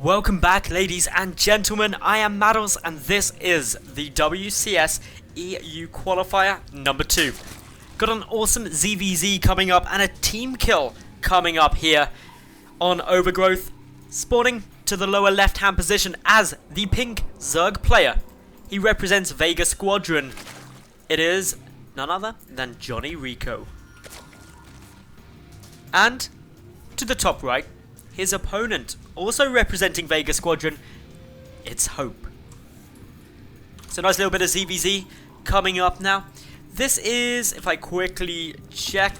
Welcome back, ladies and gentlemen. I am Madals, and this is the WCS EU qualifier number 2. Got an awesome ZvZ coming up and a team kill coming up here on Overgrowth, spawning to the lower left hand position as the pink Zerg player. He represents Vega Squadron. It is none other than JonnyREcco. And to the top right, his opponent, also representing Vega Squadron, it's Hope. So nice little bit of ZvZ coming up now. This is, if I quickly check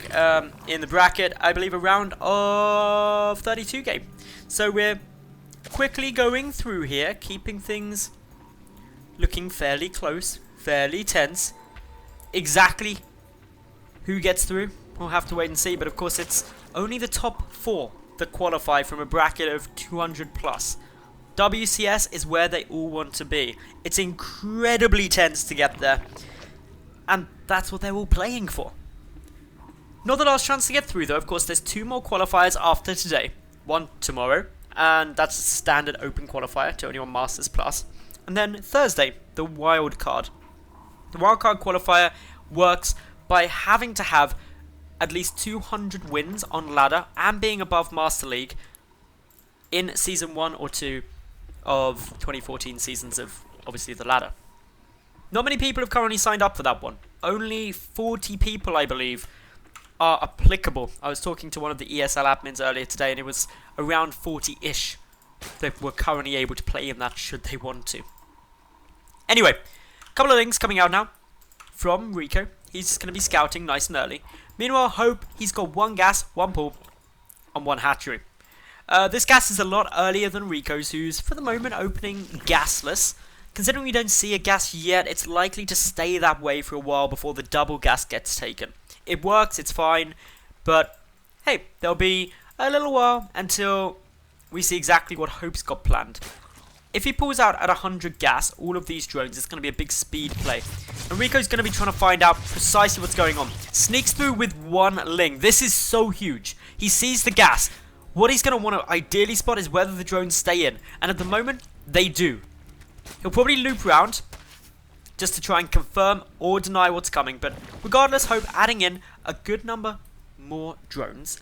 in the bracket, I believe a round of 32 game. So we're quickly going through here, keeping things looking fairly close, fairly tense. Exactly who gets through, we'll have to wait and see. But of course it's only the top 4 that qualify from a bracket of 200 plus. WCS is where they all want to be. It's incredibly tense to get there, and that's what they're all playing for. Not the last chance to get through though. Of course there's 2 more qualifiers after today. One tomorrow, and that's a standard open qualifier to only on Masters Plus. And then Thursday, the wild card. The wild card qualifier works by having to have at least 200 wins on ladder and being above Master League in Season 1 or 2 of 2014 seasons of, obviously, the ladder. Not many people have currently signed up for that one. Only 40 people, I believe, are applicable. I was talking to one of the ESL admins earlier today, and it was around 40-ish that were currently able to play in that should they want to. Anyway, a couple of links coming out now from Rico. He's going to be scouting nice and early. Meanwhile, Hope, he's got 1 gas, 1 pool, and 1 hatchery. This gas is a lot earlier than Rico's, who's for the moment opening gasless. Considering we don't see a gas yet, it's likely to stay that way for a while before the double gas gets taken. It works, it's fine, but hey, there'll be a little while until we see exactly what Hope's got planned. If he pulls out at 100 gas, all of these drones, it's going to be a big speed play. And Rico's going to be trying to find out precisely what's going on. Sneaks through with 1 ling. This is so huge. He sees the gas. What he's going to want to ideally spot is whether the drones stay in. And at the moment, they do. He'll probably loop round just to try and confirm or deny what's coming. But regardless, Hope adding in a good number more drones.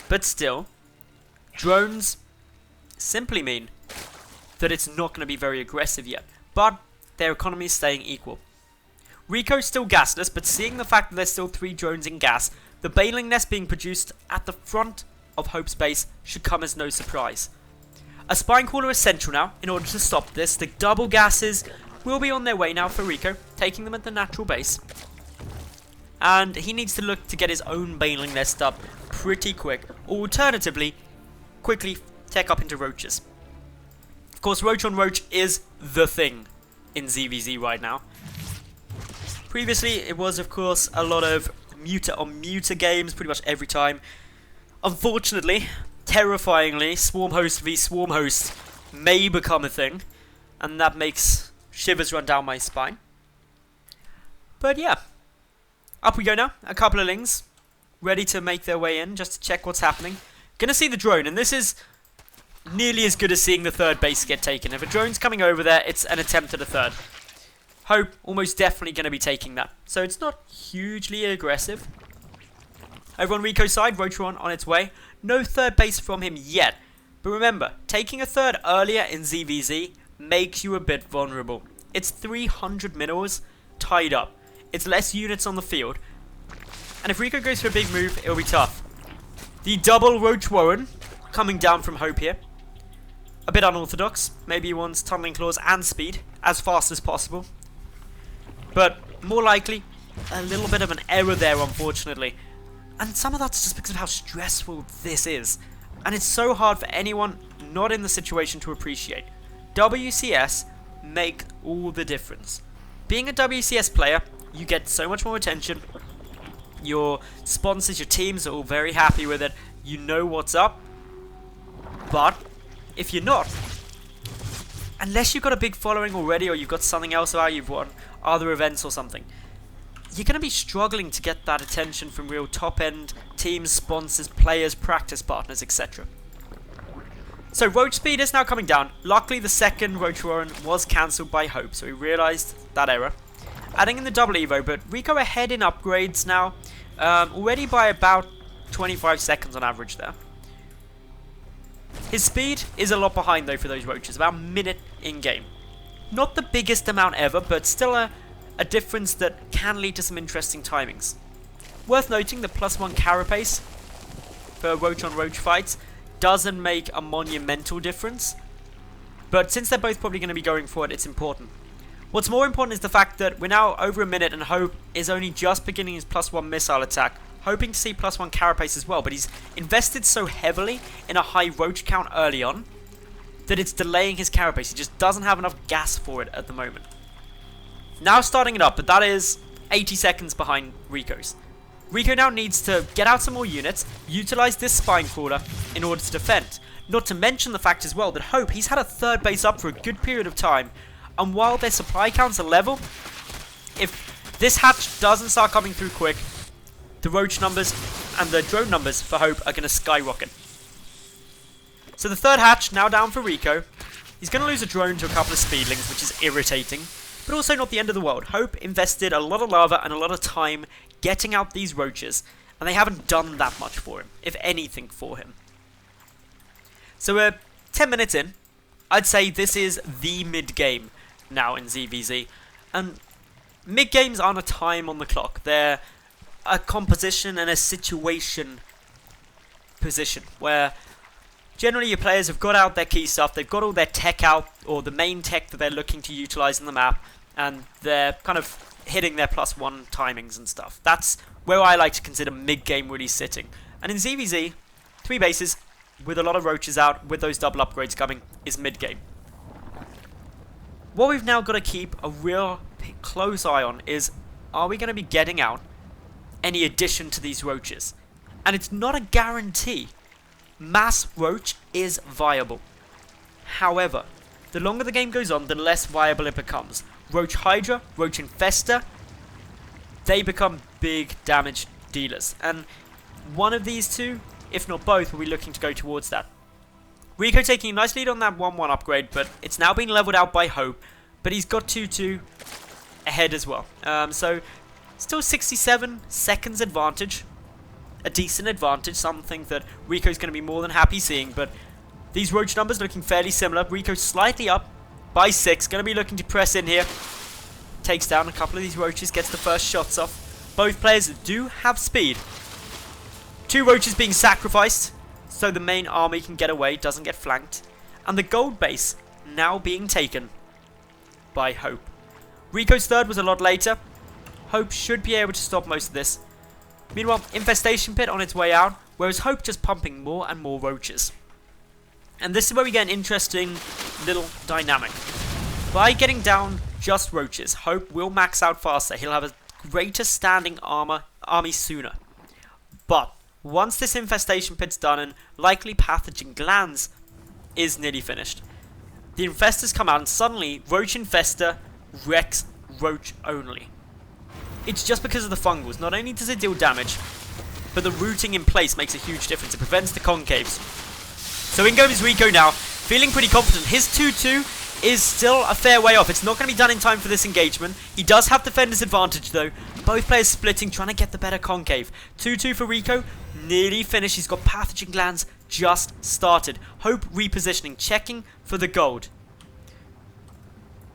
But still, drones simply mean that it's not going to be very aggressive yet, but their economy is staying equal. Rico's still gasless, but seeing the fact that there's still 3 drones in gas, the bailing nest being produced at the front of Hope's base should come as no surprise. A spine caller is central now in order to stop this. The double gases will be on their way now for Rico, taking them at the natural base. And he needs to look to get his own bailing nest up pretty quick, or alternatively, quickly tech up into roaches. Of course, roach on roach is the thing in ZvZ right now. Previously, it was, of course, a lot of muta on muta games pretty much every time. Unfortunately, terrifyingly, swarm host v swarm host may become a thing, and that makes shivers run down my spine. But yeah, up we go now. A couple of lings ready to make their way in just to check what's happening. Gonna see the drone, and this is nearly as good as seeing the 3rd base get taken. If a drone's coming over there, it's an attempt at a 3rd. Hope almost definitely going to be taking that. So it's not hugely aggressive. Over on Rico's side, Rotron on its way. No 3rd base from him yet. But remember, taking a 3rd earlier in ZvZ makes you a bit vulnerable. It's 300 minerals tied up. It's less units on the field. And if Rico goes for a big move, it'll be tough. The double Roach Warren coming down from Hope here. A bit unorthodox. Maybe he wants tunneling claws and speed as fast as possible. But more likely, a little bit of an error there, unfortunately. And some of that's just because of how stressful this is. And it's so hard for anyone not in the situation to appreciate. WCS make all the difference. Being a WCS player, you get so much more attention. Your sponsors, your teams are all very happy with it. You know what's up. But if you're not, unless you've got a big following already, or you've got something else about you've won other events or something, you're going to be struggling to get that attention from real top-end teams, sponsors, players, practice partners, etc. So Roach speed is now coming down. Luckily the second Roach Warren was cancelled by hOpe, so we realised that error. Adding in the double Evo, but Rico ahead in upgrades now. Already by about 25 seconds on average there. His speed is a lot behind though for those Roaches, about a minute in game. Not the biggest amount ever, but still a difference that can lead to some interesting timings. Worth noting that +1 carapace for Roach on Roach fights doesn't make a monumental difference, but since they're both probably going to be going for it, it's important. What's more important is the fact that we're now over a minute and hOpe is only just beginning his +1 missile attack, hoping to see +1 carapace as well, but he's invested so heavily in a high Roach count early on that it's delaying his carapace. He just doesn't have enough gas for it at the moment. Now starting it up, but that is 80 seconds behind Rico's. Rico now needs to get out some more units, utilise this spine crawler in order to defend. Not to mention the fact as well that hOpe, he's had a third base up for a good period of time, and while their supply counts are level, if this hatch doesn't start coming through quick, the Roach numbers and the drone numbers for hOpe are going to skyrocket. So the third hatch now down for Rico. He's going to lose a drone to a couple of speedlings, which is irritating, but also not the end of the world. hOpe invested a lot of lava and a lot of time getting out these Roaches, and they haven't done that much for him, if anything for him. So we're 10 minutes in. I'd say this is the mid-game now in ZvZ, and mid-games aren't a time on the clock. They're a composition and a situation position, where generally your players have got out their key stuff, they've got all their tech out, or the main tech that they're looking to utilise in the map, and they're kind of hitting their +1 timings and stuff. That's where I like to consider mid-game really sitting. And in ZvZ, 3 bases with a lot of Roaches out, with those double upgrades coming, is mid-game. What we've now got to keep a real close eye on is, are we going to be getting out any addition to these Roaches? And it's not a guarantee. Mass Roach is viable. However, the longer the game goes on, the less viable it becomes. Roach Hydra, Roach Infester, they become big damage dealers. And one of these two, if not both, will be looking to go towards that. Rico taking a nice lead on that 1-1 upgrade, but it's now being leveled out by hOpe. But he's got 2-2 ahead as well. So, still 67 seconds advantage. A decent advantage, something that Rico's going to be more than happy seeing. But these Roach numbers looking fairly similar. Rico slightly up by 6, going to be looking to press in here. Takes down a couple of these Roaches, gets the first shots off. Both players do have speed. 2 Roaches being sacrificed, so the main army can get away, doesn't get flanked. And the gold base now being taken by hOpe. Rico's third was a lot later. hOpe should be able to stop most of this. Meanwhile, Infestation Pit on its way out, whereas hOpe just pumping more and more Roaches. And this is where we get an interesting little dynamic. By getting down just Roaches, hOpe will max out faster. He'll have a greater standing army sooner. But once this Infestation Pit's done and likely Pathogen Glands is nearly finished, the Infestors come out and suddenly Roach Infester wrecks Roach only. It's just because of the fungals. Not only does it deal damage, but the routing in place makes a huge difference. It prevents the concaves. So in goes Rico now, feeling pretty confident. His 2-2 is still a fair way off. It's not going to be done in time for this engagement. He does have defender's advantage though. Both players splitting, trying to get the better concave. 2-2 for Rico, nearly finished. He's got Pathogen Glands just started. hOpe repositioning, checking for the gold.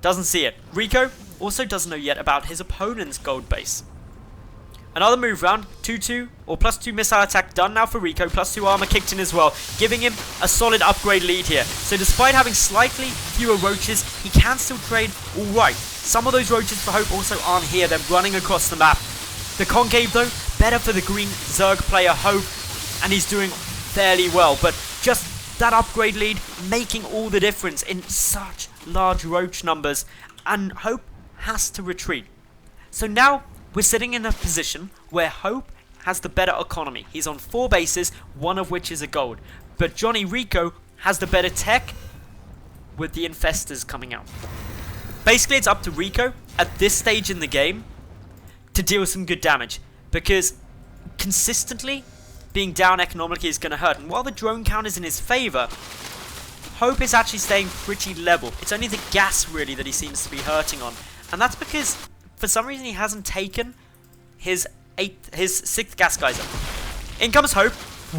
Doesn't see it. Rico also doesn't know yet about his opponent's gold base. Another move round, 2-2 or +2 missile attack done now for Rico, +2 armor kicked in as well, giving him a solid upgrade lead here. So despite having slightly fewer Roaches, he can still trade alright. Some of those Roaches for hOpe also aren't here, they're running across the map. The concave though, better for the green Zerg player hOpe, and he's doing fairly well, but just that upgrade lead making all the difference in such large Roach numbers, and hOpe has to retreat. So now we're sitting in a position where hOpe has the better economy. He's on 4 bases, one of which is a gold. But JonnyREcco has the better tech with the Infestors coming out. Basically, it's up to Rico at this stage in the game to deal some good damage, because consistently being down economically is going to hurt. And while the drone count is in his favour, Hope is actually staying pretty level. It's only the gas really that he seems to be hurting on. And that's because for some reason he hasn't taken his 6th gas geyser. In comes Hope.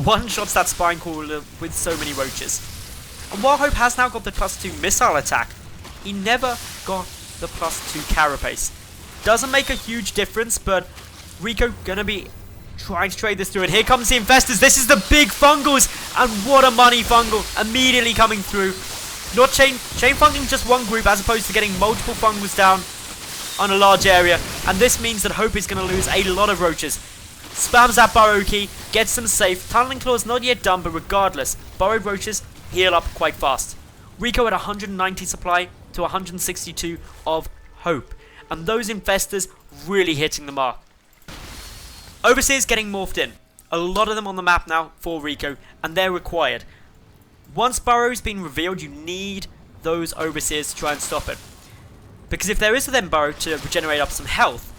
One-shots that spine crawler with so many roaches. And while Hope has now got the +2 missile attack, he never got the +2 carapace. Doesn't make a huge difference, but REcco gonna be trying to trade this through. And here comes the infestors. This is the big fungals. And what a money fungal immediately coming through. Not chain fungling just one group as opposed to getting multiple fungals down on a large area. And this means that Hope is going to lose a lot of roaches. Spams that burrow key, gets them safe. Tunneling Claw's not yet done, but regardless, burrowed roaches heal up quite fast. REcco at 190 supply to 162 of Hope. And those infestors really hitting the mark. Overseers getting morphed in. A lot of them on the map now for REcco, and they're required. Once Burrow's been revealed, you need those Overseers to try and stop it. Because if there is a then Burrow to regenerate up some health,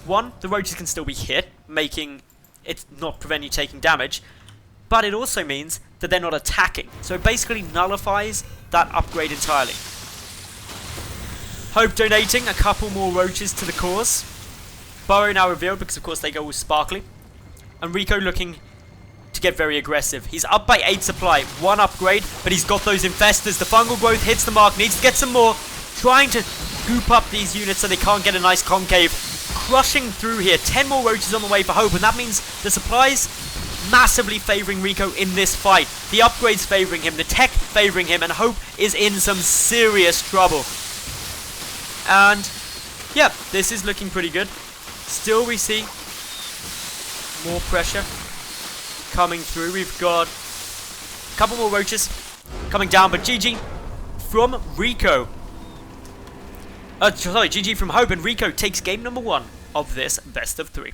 one, the roaches can still be hit, making it not prevent you taking damage, but it also means that they're not attacking. So it basically nullifies that upgrade entirely. Hope donating a couple more roaches to the cause. Burrow now revealed because of course they go all sparkly. And REcco looking to get very aggressive. He's up by 8 supply, 1 upgrade, but he's got those infestors. The fungal growth hits the mark, needs to get some more. Trying to goop up these units so they can't get a nice concave. Crushing through here, 10 more roaches on the way for Hope, and that means the supplies massively favouring REcco in this fight. The upgrades favouring him, the tech favouring him, and Hope is in some serious trouble. And yeah, this is looking pretty good. Still we see more pressure coming through. We've got a couple more roaches coming down, but GG from REcco. GG from Hope, and REcco takes game number 1 of this best of 3.